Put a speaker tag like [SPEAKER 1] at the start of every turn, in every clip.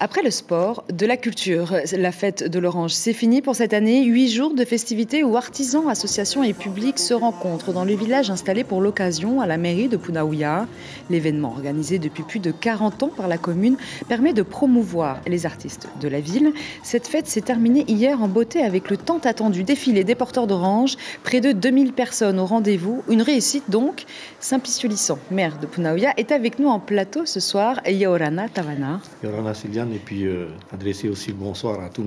[SPEAKER 1] Après le sport, de la culture, la fête de l'Orange, c'est fini pour cette année. 8 jours de festivités où artisans, associations et publics se rencontrent dans le village installé pour l'occasion à la mairie de Punaouia. L'événement, organisé depuis plus de 40 ans par la commune, permet de promouvoir les artistes de la ville. Cette fête s'est terminée hier en beauté avec le tant attendu défilé des porteurs d'orange. Près de 2000 personnes au rendez-vous. Une réussite donc. Saint-Pissolissant, maire de Punaouia, est avec nous en plateau ce soir. Yaorana Tavana.
[SPEAKER 2] Yaorana Sylviane, et puis adresser aussi le bonsoir à tous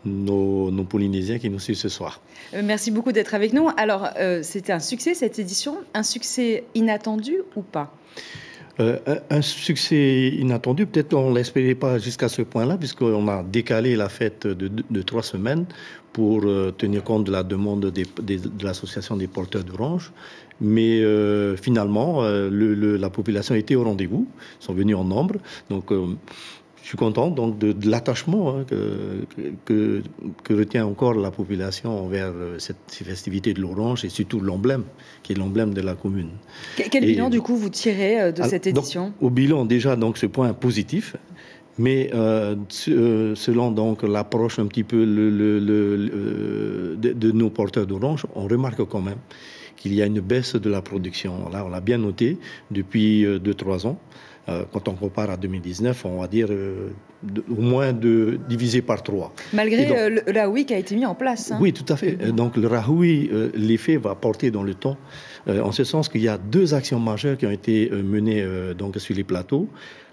[SPEAKER 2] nos Polynésiens qui nous suivent ce soir.
[SPEAKER 1] Merci beaucoup d'être avec nous. Alors, c'était un succès cette édition, un succès inattendu ou pas ?
[SPEAKER 2] Un succès inattendu, peut-être on ne l'espérait pas jusqu'à ce point-là, puisqu'on a décalé la fête de 3 semaines pour tenir compte de la demande de l'association des porteurs d'orange. Mais finalement, la population était au rendez-vous, ils sont venus en nombre. Donc, je suis content donc, de l'attachement que retient encore la population envers ces festivités de l'orange et surtout l'emblème, qui est l'emblème de la commune.
[SPEAKER 1] Quel bilan, du coup, vous tirez de cette édition ?
[SPEAKER 2] Donc, au bilan, déjà, donc, ce point positif. Mais selon donc l'approche un petit peu de nos porteurs d'orange, on remarque quand même qu'il y a une baisse de la production. Là, on l'a bien noté depuis 2-3 ans. Quand on compare à 2019, on va dire au moins divisé par 3.
[SPEAKER 1] Malgré donc, le Rahoui qui a été mis en place.
[SPEAKER 2] Oui, tout à fait. Donc le Rahoui, l'effet va porter dans le temps, en ce sens qu'il y a 2 actions majeures qui ont été menées donc sur les plateaux.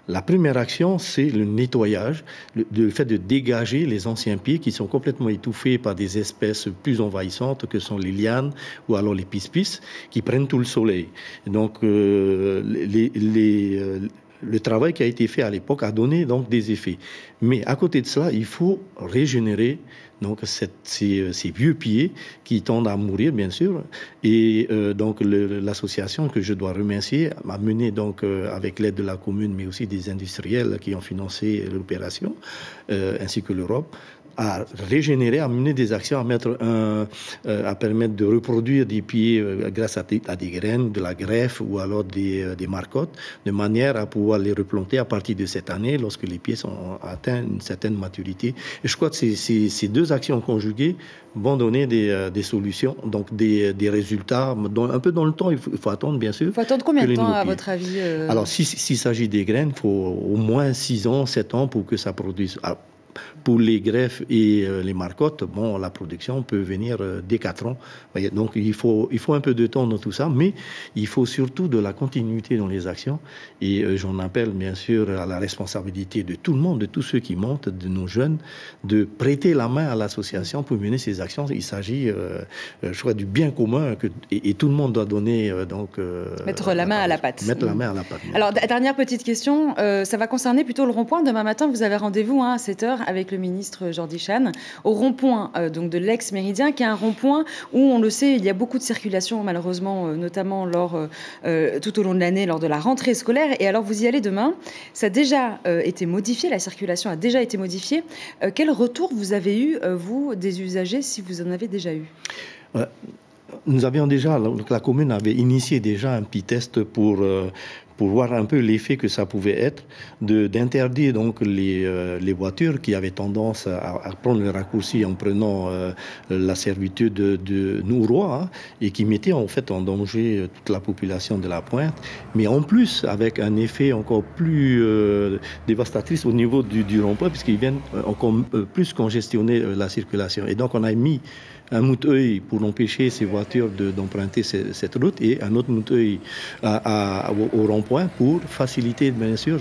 [SPEAKER 2] La première action, c'est le nettoyage, le fait de dégager les anciens pieds qui sont complètement étouffés par des espèces plus envahissantes que sont les lianes ou alors les pis-pis qui prennent tout le soleil. Donc le travail qui a été fait à l'époque a donné donc des effets. Mais à côté de cela, il faut régénérer donc ces vieux pieds qui tendent à mourir, bien sûr. Et donc l'association que je dois remercier m'a mené donc avec l'aide de la commune, mais aussi des industriels qui ont financé l'opération, ainsi que l'Europe, à régénérer, à mener des actions, à permettre de reproduire des pieds grâce à des graines, de la greffe ou alors des marcottes, de manière à pouvoir les replanter à partir de cette année lorsque les pieds ont atteint une certaine maturité. Et je crois que ces 2 actions conjuguées vont donner des solutions, donc des résultats. Un peu dans le temps, il faut attendre, bien sûr.
[SPEAKER 1] Il faut attendre combien de temps, à votre avis
[SPEAKER 2] Alors, s'il s'agit des graines, il faut au moins 6 ans, 7 ans pour que ça produise. Alors, pour les greffes et les marcottes, bon, la production peut venir dès 4 ans. Donc il faut un peu de temps dans tout ça, mais il faut surtout de la continuité dans les actions. Et j'en appelle bien sûr à la responsabilité de tout le monde, de tous ceux qui montent, de nos jeunes, de prêter la main à l'association pour mener ces actions. Il s'agit, je crois, du bien commun et tout le monde doit donner.
[SPEAKER 1] Mettre la main à la pâte.
[SPEAKER 2] Mettre la main à la pâte.
[SPEAKER 1] Alors, dernière petite question, ça va concerner plutôt le rond-point. Demain matin, vous avez rendez-vous à 7h avec le ministre Jordi Chan, au rond-point donc de l'ex-Méridien, qui est un rond-point où, on le sait, il y a beaucoup de circulation, malheureusement, notamment tout au long de l'année, lors de la rentrée scolaire. Et alors, vous y allez demain. Ça a déjà été modifié, la circulation a déjà été modifiée. Quel retour vous avez eu, vous, des usagers, si vous en avez déjà eu ?
[SPEAKER 2] Nous avions déjà, la commune avait initié déjà un petit test pour voir un peu l'effet que ça pouvait être, d'interdire donc les voitures qui avaient tendance à prendre le raccourci en prenant la servitude de Nourois, et qui mettaient en fait en danger toute la population de la Pointe, mais en plus avec un effet encore plus dévastatrice au niveau du rond-point, puisqu'ils viennent encore plus congestionner la circulation. Et donc on a mis un mouteuil pour empêcher ces voitures d'emprunter cette route et un autre mouteuil au rond-point pour faciliter bien sûr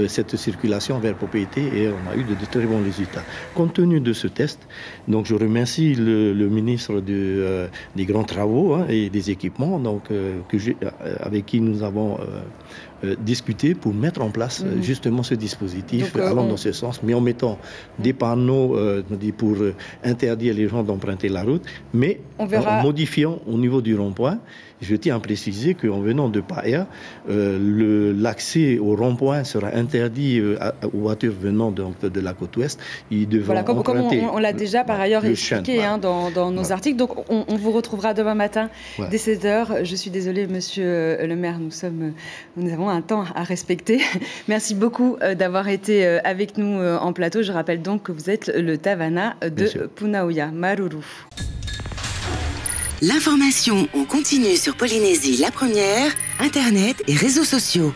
[SPEAKER 2] cette circulation vers propriété, et on a eu de très bons résultats. Compte tenu de ce test, donc je remercie le ministre des Grands Travaux et des Équipements avec qui nous avons discuter pour mettre en place justement ce dispositif, allant dans ce sens, mais en mettant des panneaux pour interdire les gens d'emprunter la route, mais en modifiant au niveau du rond-point. Je tiens à préciser qu'en venant de Paia, l'accès au rond-point sera interdit aux voitures venant de la côte ouest. Ils devront
[SPEAKER 1] comme on l'a déjà par ailleurs expliqué dans nos articles. Donc on vous retrouvera demain matin dès 7h. Je suis désolée, monsieur le maire, nous avons pardon, un temps à respecter. Merci beaucoup d'avoir été avec nous en plateau. Je rappelle donc que vous êtes le Tavana de Punauia. Maruru.
[SPEAKER 3] L'information en continu sur Polynésie la première, Internet et réseaux sociaux.